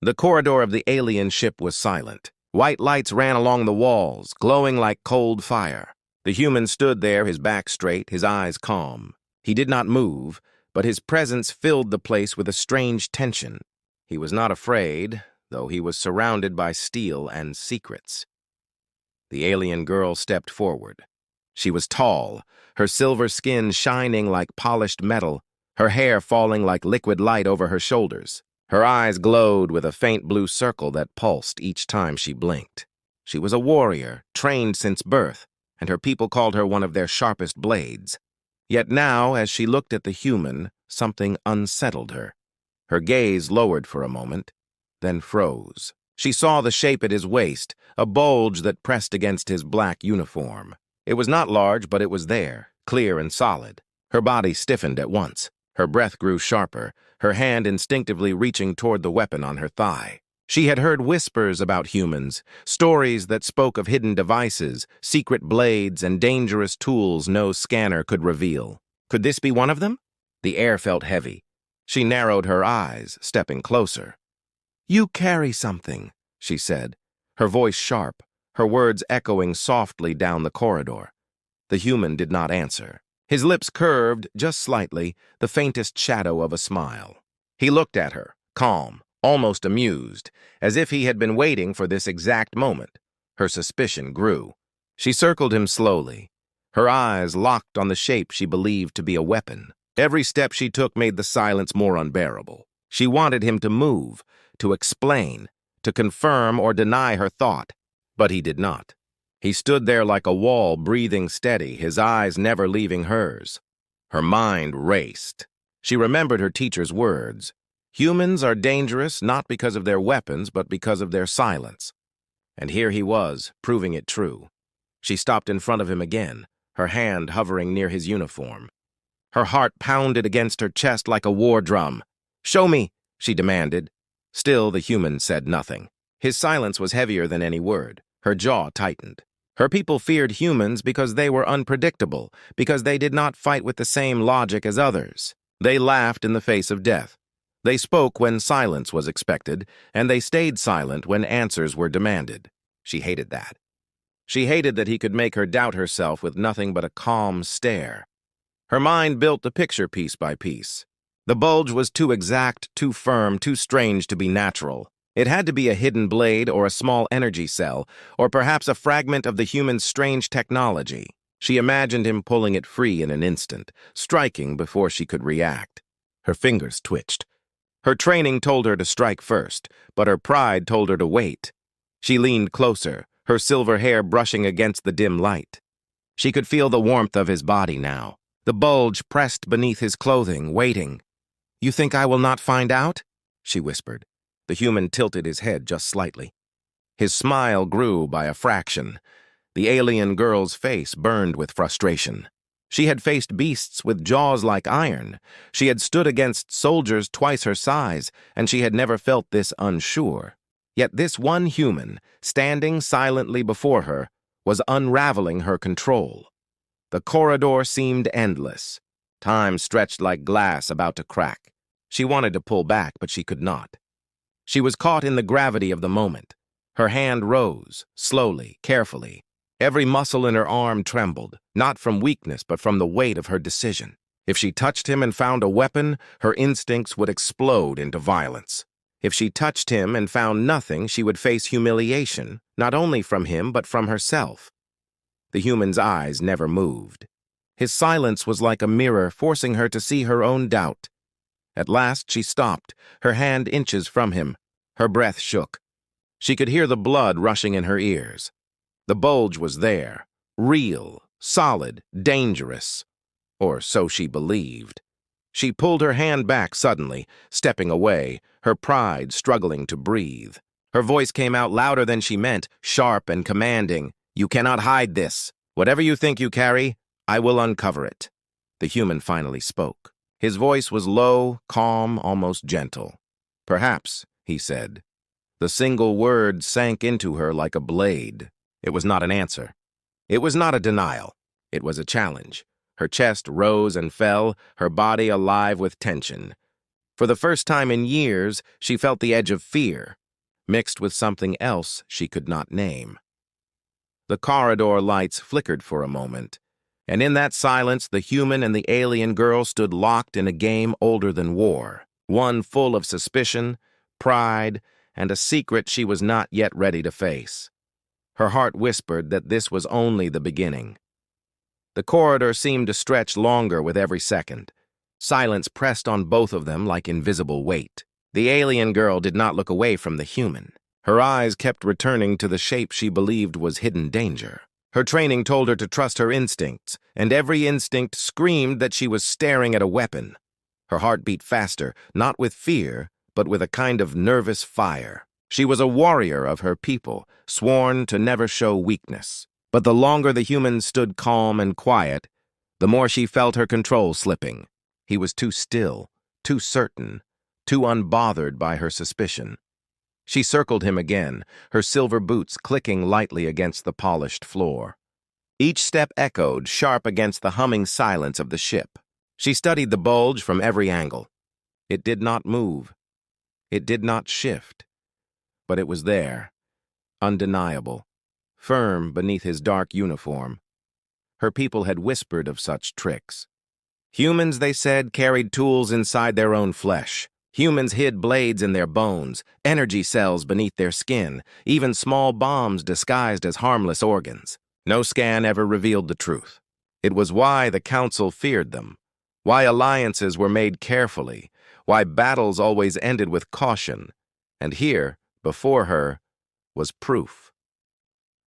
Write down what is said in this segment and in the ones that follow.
The corridor of the alien ship was silent. White lights ran along the walls, glowing like cold fire. The human stood there, his back straight, his eyes calm. He did not move, but his presence filled the place with a strange tension. He was not afraid, though he was surrounded by steel and secrets. The alien girl stepped forward. She was tall, her silver skin shining like polished metal, her hair falling like liquid light over her shoulders. Her eyes glowed with a faint blue circle that pulsed each time she blinked. She was a warrior, trained since birth, and her people called her one of their sharpest blades. Yet now, as she looked at the human, something unsettled her. Her gaze lowered for a moment, then froze. She saw the shape at his waist, a bulge that pressed against his black uniform. It was not large, but it was there, clear and solid. Her body stiffened at once. Her breath grew sharper, her hand instinctively reaching toward the weapon on her thigh. She had heard whispers about humans, stories that spoke of hidden devices, secret blades, and dangerous tools no scanner could reveal. Could this be one of them? The air felt heavy. She narrowed her eyes, stepping closer. "You carry something," she said, her voice sharp, her words echoing softly down the corridor. The human did not answer. His lips curved just slightly, the faintest shadow of a smile. He looked at her, calm, almost amused, as if he had been waiting for this exact moment. Her suspicion grew. She circled him slowly, her eyes locked on the shape she believed to be a weapon. Every step she took made the silence more unbearable. She wanted him to move, to explain, to confirm or deny her thought, but he did not. He stood there like a wall, breathing steady, his eyes never leaving hers. Her mind raced. She remembered her teacher's words. Humans are dangerous not because of their weapons, but because of their silence. And here he was, proving it true. She stopped in front of him again, her hand hovering near his uniform. Her heart pounded against her chest like a war drum. "Show me," she demanded. Still, the human said nothing. His silence was heavier than any word. Her jaw tightened. Her people feared humans because they were unpredictable, because they did not fight with the same logic as others. They laughed in the face of death. They spoke when silence was expected, and they stayed silent when answers were demanded. She hated that. She hated that he could make her doubt herself with nothing but a calm stare. Her mind built the picture piece by piece. The bulge was too exact, too firm, too strange to be natural. It had to be a hidden blade or a small energy cell, or perhaps a fragment of the human's strange technology. She imagined him pulling it free in an instant, striking before she could react. Her fingers twitched. Her training told her to strike first, but her pride told her to wait. She leaned closer, her silver hair brushing against the dim light. She could feel the warmth of his body now. The bulge pressed beneath his clothing, waiting. "You think I will not find out?" she whispered. The human tilted his head just slightly. His smile grew by a fraction. The alien girl's face burned with frustration. She had faced beasts with jaws like iron. She had stood against soldiers twice her size, and she had never felt this unsure. Yet this one human, standing silently before her, was unraveling her control. The corridor seemed endless. Time stretched like glass about to crack. She wanted to pull back, but she could not. She was caught in the gravity of the moment. Her hand rose, slowly, carefully. Every muscle in her arm trembled, not from weakness, but from the weight of her decision. If she touched him and found a weapon, her instincts would explode into violence. If she touched him and found nothing, she would face humiliation, not only from him, but from herself. The human's eyes never moved. His silence was like a mirror, forcing her to see her own doubt. At last she stopped, her hand inches from him. Her breath shook. She could hear the blood rushing in her ears. The bulge was there, real, solid, dangerous. Or so she believed. She pulled her hand back suddenly, stepping away, her pride struggling to breathe. Her voice came out louder than she meant, sharp and commanding. "You cannot hide this. Whatever you think you carry, I will uncover it." The human finally spoke. His voice was low, calm, almost gentle. "Perhaps," he said. The single word sank into her like a blade. It was not an answer. It was not a denial. It was a challenge. Her chest rose and fell, her body alive with tension. For the first time in years, she felt the edge of fear, mixed with something else she could not name. The corridor lights flickered for a moment, and in that silence the human and the alien girl stood locked in a game older than war, one full of suspicion, pride, and a secret she was not yet ready to face. Her heart whispered that this was only the beginning. The corridor seemed to stretch longer with every second. Silence pressed on both of them like invisible weight. The alien girl did not look away from the human. Her eyes kept returning to the shape she believed was hidden danger. Her training told her to trust her instincts, and every instinct screamed that she was staring at a weapon. Her heart beat faster, not with fear, but with a kind of nervous fire. She was a warrior of her people, sworn to never show weakness. But the longer the human stood calm and quiet, the more she felt her control slipping. He was too still, too certain, too unbothered by her suspicion. She circled him again, her silver boots clicking lightly against the polished floor. Each step echoed sharp against the humming silence of the ship. She studied the bulge from every angle. It did not move. It did not shift. But it was there, undeniable, firm beneath his dark uniform. Her people had whispered of such tricks. Humans, they said, carried tools inside their own flesh. Humans hid blades in their bones, energy cells beneath their skin, even small bombs disguised as harmless organs. No scan ever revealed the truth. It was why the Council feared them, why alliances were made carefully, why battles always ended with caution. And here, before her, was proof.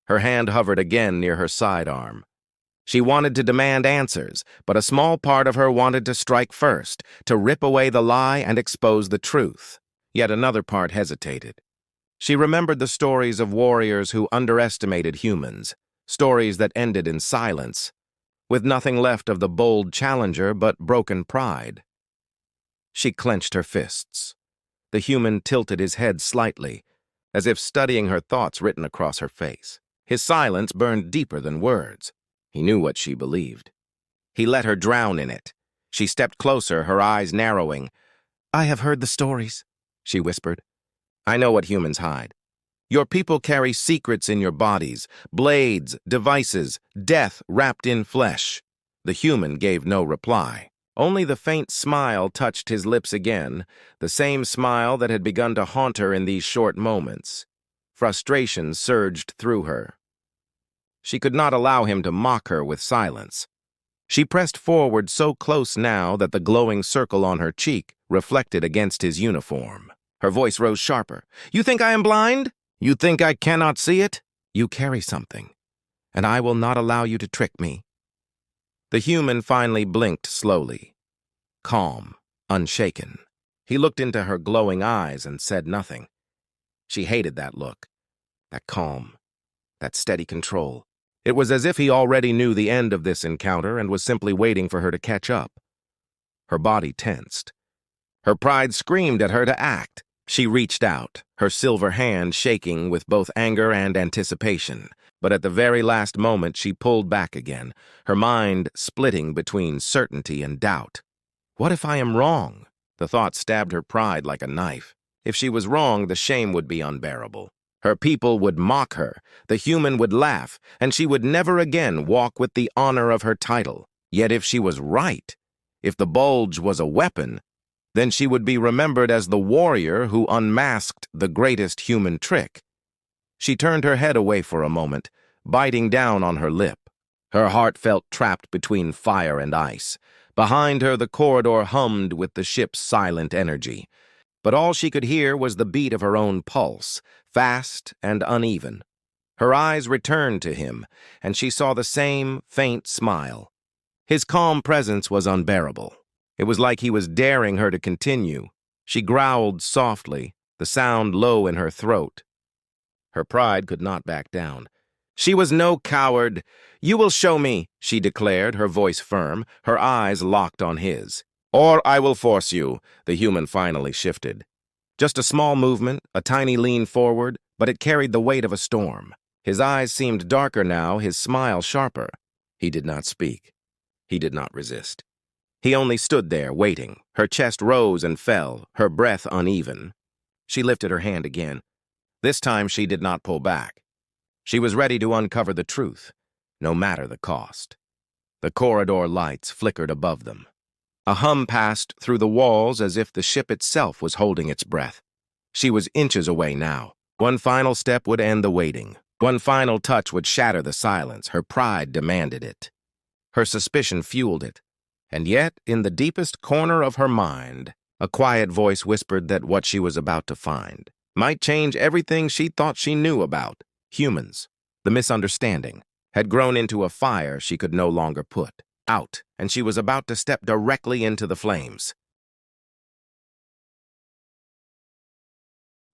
Her hand hovered again near her sidearm. She wanted to demand answers, but a small part of her wanted to strike first, to rip away the lie and expose the truth. Yet another part hesitated. She remembered the stories of warriors who underestimated humans, stories that ended in silence, with nothing left of the bold challenger but broken pride. She clenched her fists. The human tilted his head slightly, as if studying her thoughts written across her face. His silence burned deeper than words. He knew what she believed. He let her drown in it. She stepped closer, her eyes narrowing. "I have heard the stories," she whispered. "I know what humans hide. Your people carry secrets in your bodies, blades, devices, death wrapped in flesh." The human gave no reply. Only the faint smile touched his lips again, the same smile that had begun to haunt her in these short moments. Frustration surged through her. She could not allow him to mock her with silence. She pressed forward so close now that the glowing circle on her cheek reflected against his uniform. Her voice rose sharper. "You think I am blind? You think I cannot see it? You carry something, and I will not allow you to trick me." The human finally blinked slowly, calm, unshaken. He looked into her glowing eyes and said nothing. She hated that look, that calm, that steady control. It was as if he already knew the end of this encounter and was simply waiting for her to catch up. Her body tensed. Her pride screamed at her to act. She reached out, her silver hand shaking with both anger and anticipation. But at the very last moment she pulled back again, her mind splitting between certainty and doubt. What if I am wrong? The thought stabbed her pride like a knife. If she was wrong, the shame would be unbearable. Her people would mock her, the human would laugh, and she would never again walk with the honor of her title. Yet if she was right, if the bulge was a weapon, then she would be remembered as the warrior who unmasked the greatest human trick. She turned her head away for a moment, biting down on her lip. Her heart felt trapped between fire and ice. Behind her, the corridor hummed with the ship's silent energy. But all she could hear was the beat of her own pulse, fast and uneven. Her eyes returned to him, and she saw the same faint smile. His calm presence was unbearable. It was like he was daring her to continue. She growled softly, the sound low in her throat. Her pride could not back down. She was no coward. "You will show me," she declared, her voice firm, her eyes locked on his. "Or I will force you," the human finally shifted. Just a small movement, a tiny lean forward, but it carried the weight of a storm. His eyes seemed darker now, his smile sharper. He did not speak. He did not resist. He only stood there, waiting. Her chest rose and fell, her breath uneven. She lifted her hand again. This time she did not pull back. She was ready to uncover the truth, no matter the cost. The corridor lights flickered above them. A hum passed through the walls as if the ship itself was holding its breath. She was inches away now. One final step would end the waiting. One final touch would shatter the silence. Her pride demanded it. Her suspicion fueled it. And yet, in the deepest corner of her mind, a quiet voice whispered that what she was about to find might change everything she thought she knew about humans. The misunderstanding had grown into a fire she could no longer put out, and she was about to step directly into the flames.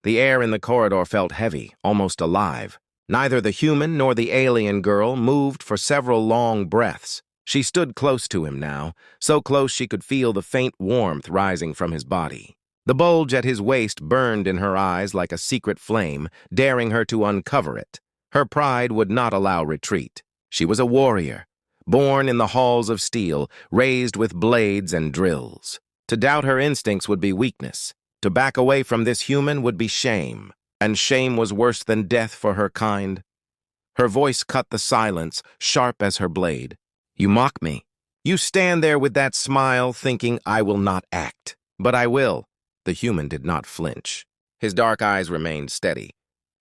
The air in the corridor felt heavy, almost alive. Neither the human nor the alien girl moved for several long breaths. She stood close to him now, so close she could feel the faint warmth rising from his body. The bulge at his waist burned in her eyes like a secret flame, daring her to uncover it. Her pride would not allow retreat. She was a warrior, born in the halls of steel, raised with blades and drills. To doubt her instincts would be weakness. To back away from this human would be shame, and shame was worse than death for her kind. Her voice cut the silence, sharp as her blade. You mock me. You stand there with that smile, thinking I will not act. But I will. The human did not flinch. His dark eyes remained steady.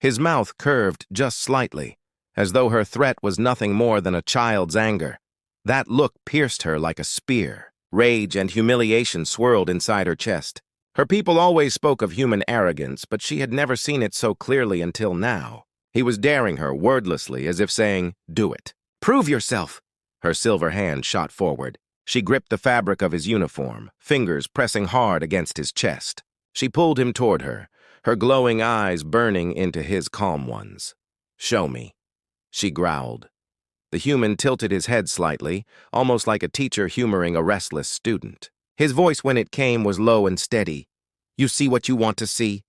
His mouth curved just slightly, as though her threat was nothing more than a child's anger. That look pierced her like a spear. Rage and humiliation swirled inside her chest. Her people always spoke of human arrogance, but she had never seen it so clearly until now. He was daring her wordlessly, as if saying, "Do it. Prove yourself." Her silver hand shot forward. She gripped the fabric of his uniform, fingers pressing hard against his chest. She pulled him toward her, her glowing eyes burning into his calm ones. "Show me," she growled. The human tilted his head slightly, almost like a teacher humoring a restless student. His voice, when it came, was low and steady. "You see what you want to see?"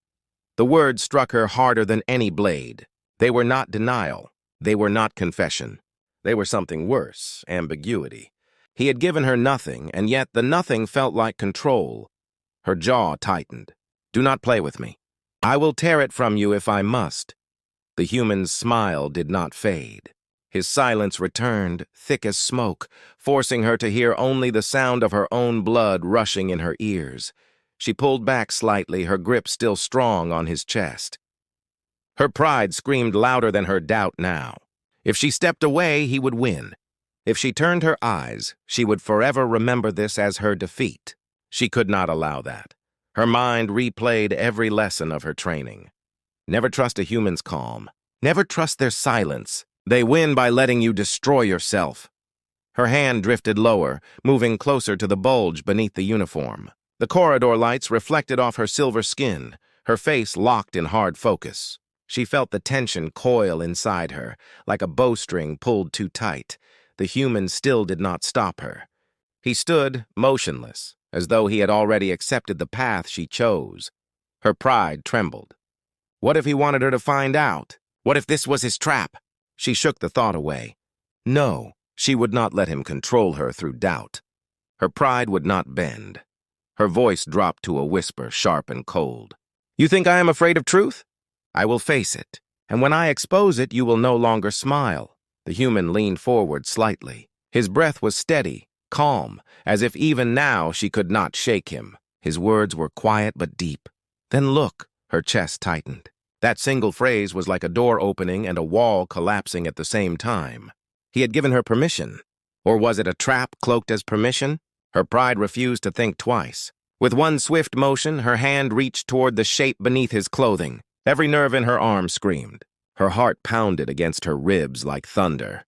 The words struck her harder than any blade. They were not denial. They were not confession. They were something worse, ambiguity. He had given her nothing, and yet the nothing felt like control. Her jaw tightened. "Do not play with me. I will tear it from you if I must." The human's smile did not fade. His silence returned, thick as smoke, forcing her to hear only the sound of her own blood rushing in her ears. She pulled back slightly, her grip still strong on his chest. Her pride screamed louder than her doubt now. If she stepped away, he would win. If she turned her eyes, she would forever remember this as her defeat. She could not allow that. Her mind replayed every lesson of her training. Never trust a human's calm. Never trust their silence. They win by letting you destroy yourself. Her hand drifted lower, moving closer to the bulge beneath the uniform. The corridor lights reflected off her silver skin, her face locked in hard focus. She felt the tension coil inside her, like a bowstring pulled too tight. The human still did not stop her. He stood, motionless, as though he had already accepted the path she chose. Her pride trembled. What if he wanted her to find out? What if this was his trap? She shook the thought away. No, she would not let him control her through doubt. Her pride would not bend. Her voice dropped to a whisper, sharp and cold. "You think I am afraid of truth? I will face it, and when I expose it, you will no longer smile." The human leaned forward slightly. His breath was steady, calm, as if even now she could not shake him. His words were quiet but deep. "Then look," her chest tightened. That single phrase was like a door opening and a wall collapsing at the same time. He had given her permission. Or was it a trap cloaked as permission? Her pride refused to think twice. With one swift motion, her hand reached toward the shape beneath his clothing. Every nerve in her arm screamed. Her heart pounded against her ribs like thunder.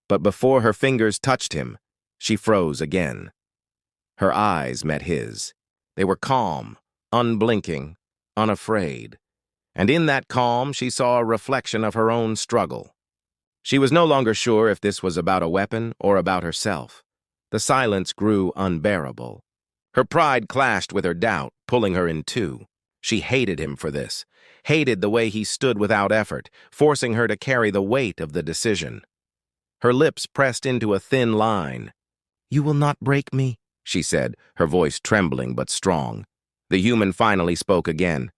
But before her fingers touched him, she froze again. Her eyes met his. They were calm, unblinking, unafraid. And in that calm, she saw a reflection of her own struggle. She was no longer sure if this was about a weapon or about herself. The silence grew unbearable. Her pride clashed with her doubt, pulling her in two. She hated him for this, hated the way he stood without effort, forcing her to carry the weight of the decision. Her lips pressed into a thin line. "You will not break me?" she said, her voice trembling but strong. The human finally spoke again.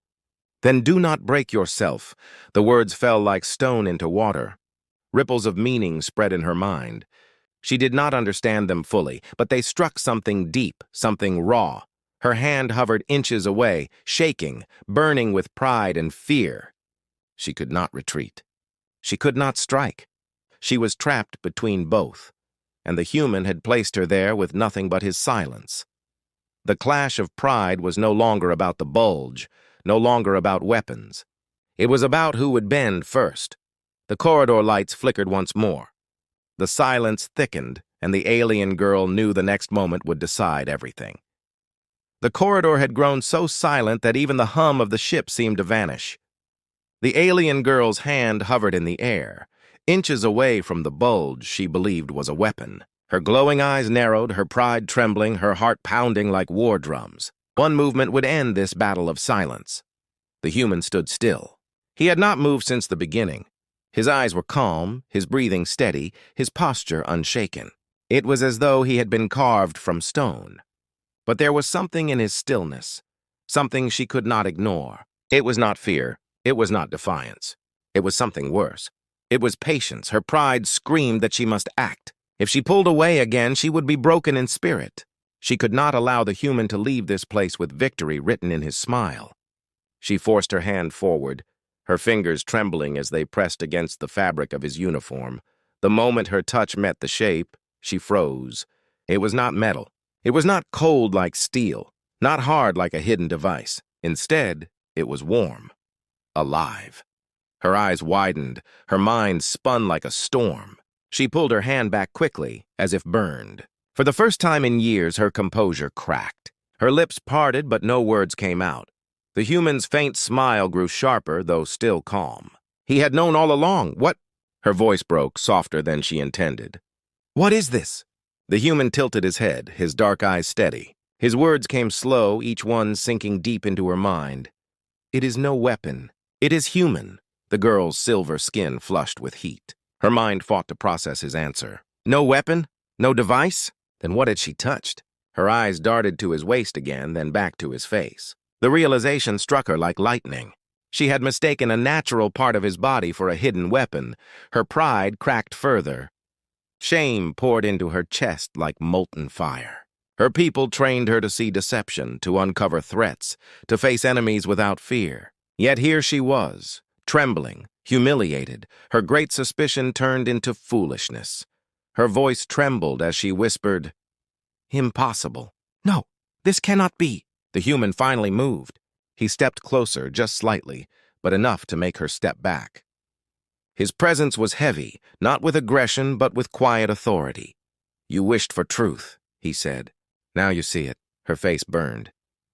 Then do not break yourself. The words fell like stone into water. Ripples of meaning spread in her mind. She did not understand them fully, but they struck something deep, something raw. Her hand hovered inches away, shaking, burning with pride and fear. She could not retreat. She could not strike. She was trapped between both, and the human had placed her there with nothing but his silence. The clash of pride was no longer about the bulge, no longer about weapons. It was about who would bend first. The corridor lights flickered once more. The silence thickened, and the alien girl knew the next moment would decide everything. The corridor had grown so silent that even the hum of the ship seemed to vanish. The alien girl's hand hovered in the air, inches away from the bulge she believed was a weapon. Her glowing eyes narrowed, her pride trembling, her heart pounding like war drums. One movement would end this battle of silence. The human stood still. He had not moved since the beginning. His eyes were calm, his breathing steady, his posture unshaken. It was as though he had been carved from stone. But there was something in his stillness, something she could not ignore. It was not fear. It was not defiance. It was something worse. It was patience. Her pride screamed that she must act. If she pulled away again, she would be broken in spirit. She could not allow the human to leave this place with victory written in his smile. She forced her hand forward, her fingers trembling as they pressed against the fabric of his uniform. The moment her touch met the shape, she froze. It was not metal. It was not cold like steel, not hard like a hidden device. Instead, it was warm, alive. Her eyes widened, her mind spun like a storm. She pulled her hand back quickly, as if burned. For the first time in years, her composure cracked. Her lips parted, but no words came out. The human's faint smile grew sharper, though still calm. He had known all along. What? Her voice broke, softer than she intended. What is this? The human tilted his head, his dark eyes steady. His words came slow, each one sinking deep into her mind. It is no weapon. It is human. The girl's silver skin flushed with heat. Her mind fought to process his answer. No weapon? No device? Then what had she touched? Her eyes darted to his waist again, then back to his face. The realization struck her like lightning. She had mistaken a natural part of his body for a hidden weapon. Her pride cracked further. Shame poured into her chest like molten fire. Her people trained her to see deception, to uncover threats, to face enemies without fear. Yet here she was, trembling, humiliated, her great suspicion turned into foolishness. Her voice trembled as she whispered, "Impossible. No, this cannot be." The human finally moved. He stepped closer, just slightly, but enough to make her step back. His presence was heavy, not with aggression, but with quiet authority. "You wished for truth," he said. "Now you see it." Her face burned.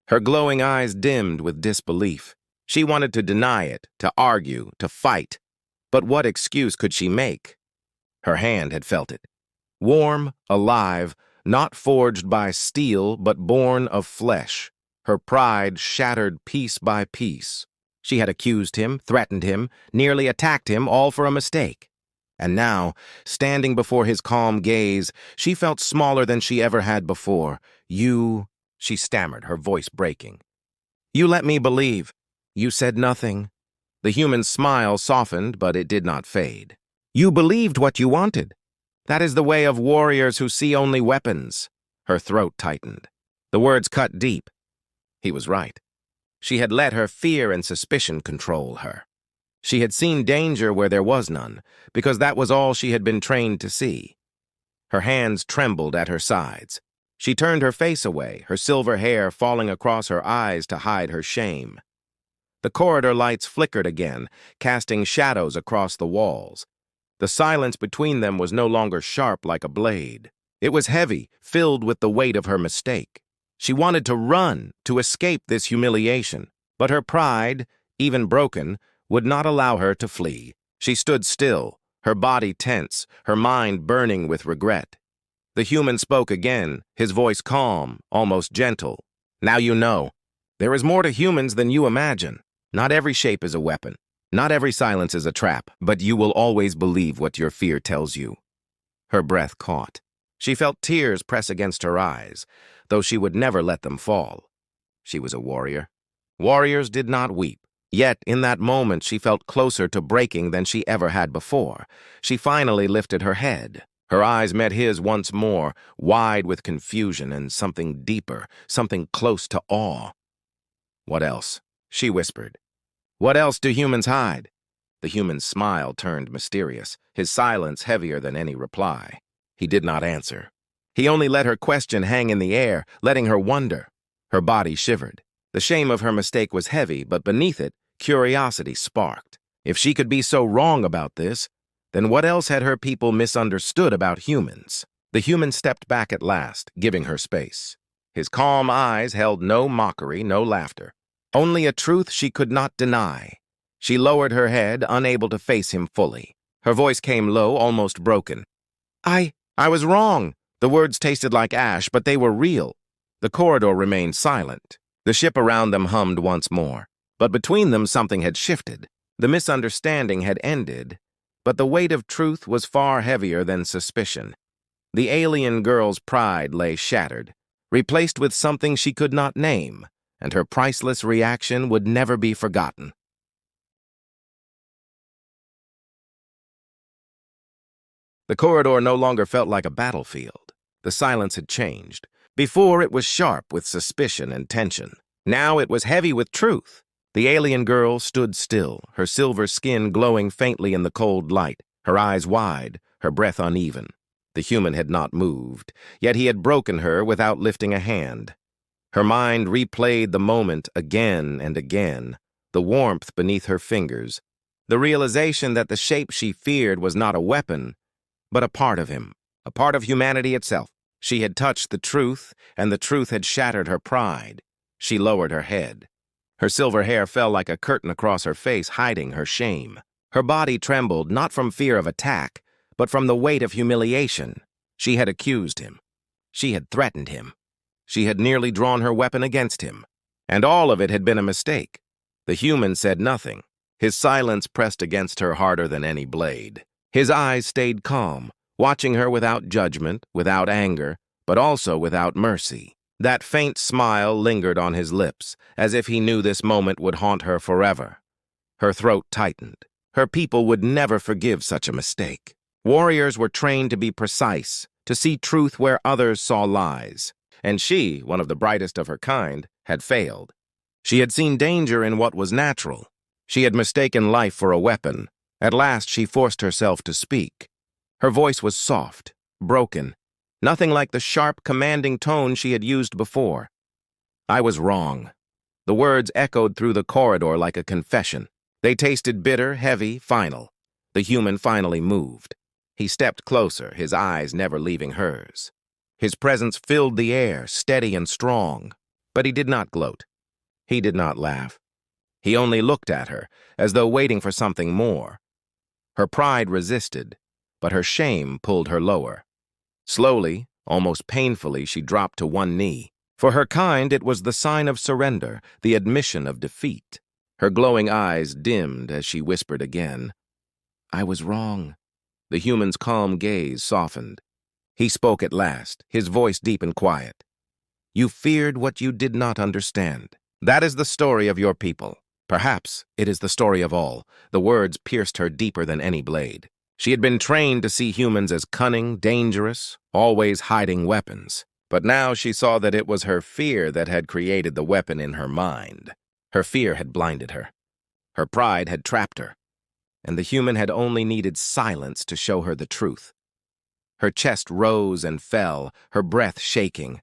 Her glowing eyes dimmed with disbelief. She wanted to deny it, to argue, to fight. But what excuse could she make? Her hand had felt it. Warm, alive, not forged by steel, but born of flesh. Her pride shattered piece by piece. She had accused him, threatened him, nearly attacked him, all for a mistake. And now, standing before his calm gaze, she felt smaller than she ever had before. "You," she stammered, her voice breaking. "You let me believe. You said nothing." The human smile softened, but it did not fade. "You believed what you wanted. That is the way of warriors who see only weapons." Her throat tightened. The words cut deep. He was right. She had let her fear and suspicion control her. She had seen danger where there was none, because that was all she had been trained to see. Her hands trembled at her sides. She turned her face away, her silver hair falling across her eyes to hide her shame. The corridor lights flickered again, casting shadows across the walls. The silence between them was no longer sharp like a blade. It was heavy, filled with the weight of her mistake. She wanted to run, to escape this humiliation, but her pride, even broken, would not allow her to flee. She stood still, her body tense, her mind burning with regret. The human spoke again, his voice calm, almost gentle. "Now you know. There is more to humans than you imagine. Not every shape is a weapon. Not every silence is a trap, but you will always believe what your fear tells you." Her breath caught. She felt tears press against her eyes, though she would never let them fall. She was a warrior. Warriors did not weep. Yet, in that moment, she felt closer to breaking than she ever had before. She finally lifted her head. Her eyes met his once more, wide with confusion and something deeper, something close to awe. "What else?" she whispered. "What else do humans hide?" The human's smile turned mysterious, his silence heavier than any reply. He did not answer. He only let her question hang in the air, letting her wonder. Her body shivered. The shame of her mistake was heavy, but beneath it, curiosity sparked. If she could be so wrong about this, then what else had her people misunderstood about humans? The human stepped back at last, giving her space. His calm eyes held no mockery, no laughter. Only a truth she could not deny. She lowered her head, unable to face him fully. Her voice came low, almost broken. I was wrong." The words tasted like ash, but they were real. The corridor remained silent. The ship around them hummed once more. But between them something had shifted. The misunderstanding had ended, but the weight of truth was far heavier than suspicion. The alien girl's pride lay shattered, replaced with something she could not name, and her priceless reaction would never be forgotten. The corridor no longer felt like a battlefield. The silence had changed. Before, it was sharp with suspicion and tension. Now it was heavy with truth. The alien girl stood still, her silver skin glowing faintly in the cold light, her eyes wide, her breath uneven. The human had not moved, yet he had broken her without lifting a hand. Her mind replayed the moment again and again, the warmth beneath her fingers, the realization that the shape she feared was not a weapon, but a part of him, a part of humanity itself. She had touched the truth, and the truth had shattered her pride. She lowered her head. Her silver hair fell like a curtain across her face, hiding her shame. Her body trembled, not from fear of attack, but from the weight of humiliation. She had accused him. She had threatened him. She had nearly drawn her weapon against him. And all of it had been a mistake. The human said nothing. His silence pressed against her harder than any blade. His eyes stayed calm, watching her without judgment, without anger, but also without mercy. That faint smile lingered on his lips, as if he knew this moment would haunt her forever. Her throat tightened. Her people would never forgive such a mistake. Warriors were trained to be precise, to see truth where others saw lies. And she, one of the brightest of her kind, had failed. She had seen danger in what was natural. She had mistaken life for a weapon. At last she forced herself to speak. Her voice was soft, broken, nothing like the sharp, commanding tone she had used before. "I was wrong." The words echoed through the corridor like a confession. They tasted bitter, heavy, final. The human finally moved. He stepped closer, his eyes never leaving hers. His presence filled the air, steady and strong. But he did not gloat. He did not laugh. He only looked at her, as though waiting for something more. Her pride resisted, but her shame pulled her lower. Slowly, almost painfully, she dropped to one knee. For her kind, it was the sign of surrender, the admission of defeat. Her glowing eyes dimmed as she whispered again, "I was wrong." The human's calm gaze softened. He spoke at last, his voice deep and quiet. "You feared what you did not understand. That is the story of your people. Perhaps it is the story of all." The words pierced her deeper than any blade. She had been trained to see humans as cunning, dangerous, always hiding weapons. But now she saw that it was her fear that had created the weapon in her mind. Her fear had blinded her. Her pride had trapped her. And the human had only needed silence to show her the truth. Her chest rose and fell, her breath shaking.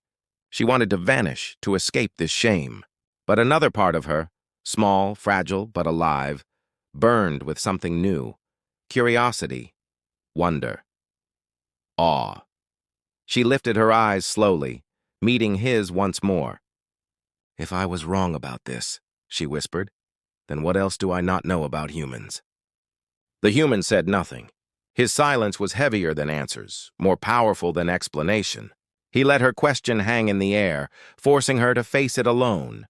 She wanted to vanish, to escape this shame. But another part of her, small, fragile, but alive, burned with something new. Curiosity, wonder, awe. She lifted her eyes slowly, meeting his once more. "If I was wrong about this," she whispered, "then what else do I not know about humans?" The human said nothing. His silence was heavier than answers, more powerful than explanation. He let her question hang in the air, forcing her to face it alone.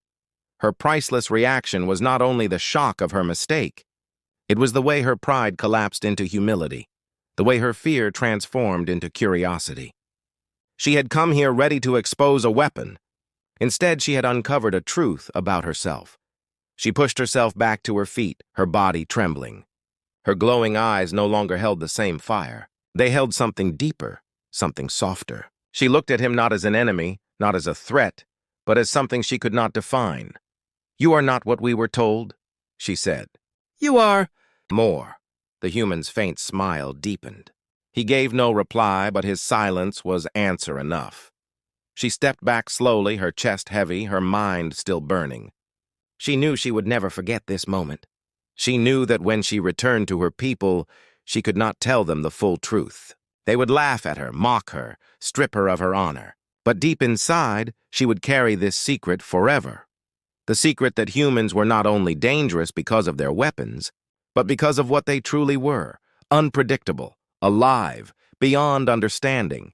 Her priceless reaction was not only the shock of her mistake, it was the way her pride collapsed into humility, the way her fear transformed into curiosity. She had come here ready to expose a weapon. Instead, she had uncovered a truth about herself. She pushed herself back to her feet, her body trembling. Her glowing eyes no longer held the same fire. They held something deeper, something softer. She looked at him not as an enemy, not as a threat, but as something she could not define. "You are not what we were told," she said. "You are more." The human's faint smile deepened. He gave no reply, but his silence was answer enough. She stepped back slowly, her chest heavy, her mind still burning. She knew she would never forget this moment. She knew that when she returned to her people, she could not tell them the full truth. They would laugh at her, mock her, strip her of her honor. But deep inside, she would carry this secret forever. The secret that humans were not only dangerous because of their weapons, but because of what they truly were, unpredictable, alive, beyond understanding.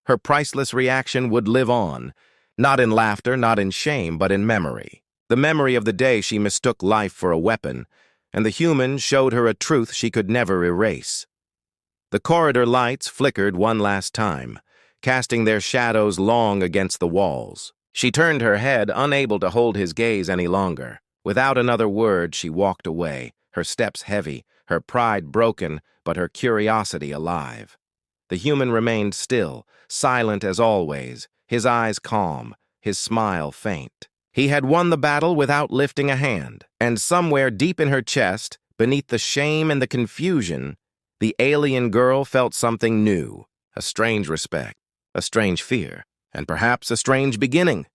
Her priceless reaction would live on, not in laughter, not in shame, but in memory. The memory of the day she mistook life for a weapon, and the human showed her a truth she could never erase. The corridor lights flickered one last time, casting their shadows long against the walls. She turned her head, unable to hold his gaze any longer. Without another word, she walked away, her steps heavy, her pride broken, but her curiosity alive. The human remained still, silent as always, his eyes calm, his smile faint. He had won the battle without lifting a hand, and somewhere deep in her chest, beneath the shame and the confusion, the alien girl felt something new, a strange respect, a strange fear, and perhaps a strange beginning.